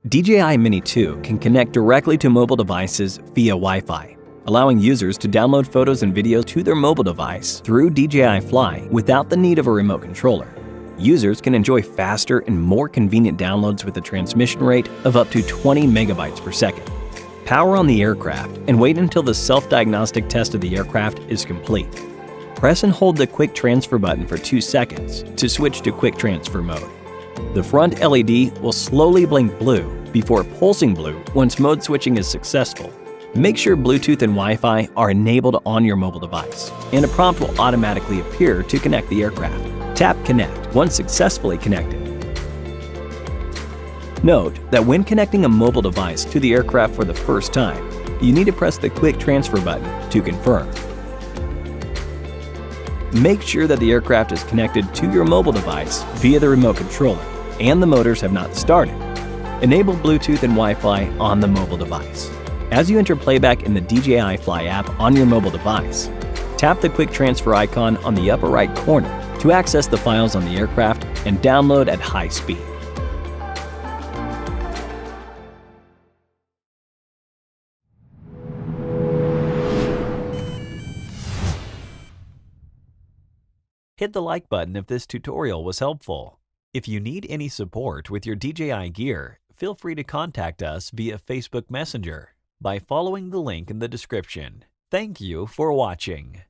DJI Mini 2 can connect directly to mobile devices via Wi-Fi, allowing users to download photos and videos to their mobile device through DJI Fly without the need of a remote controller. Users can enjoy faster and more convenient downloads with a transmission rate of up to 20 megabytes per second. Power on the aircraft and wait until the self-diagnostic test of the aircraft is complete. Press and hold the Quick Transfer button for 2 seconds to switch to Quick Transfer mode. The front LED will slowly blink blue before pulsing blue once mode switching is successful. Make sure Bluetooth and Wi-Fi are enabled on your mobile device, and a prompt will automatically appear to connect the aircraft. Tap Connect once successfully connected. Note that when connecting a mobile device to the aircraft for the first time, you need to press the Quick Transfer button to confirm. Make sure that the aircraft is connected to your mobile device via the remote controller and the motors have not started. Enable Bluetooth and Wi-Fi on the mobile device. As you enter playback in the DJI Fly app on your mobile device, tap the Quick Transfer icon on the upper right corner to access the files on the aircraft and download at high speed. Hit the like button if this tutorial was helpful. If you need any support with your DJI gear, feel free to contact us via Facebook Messenger by following the link in the description. Thank you for watching.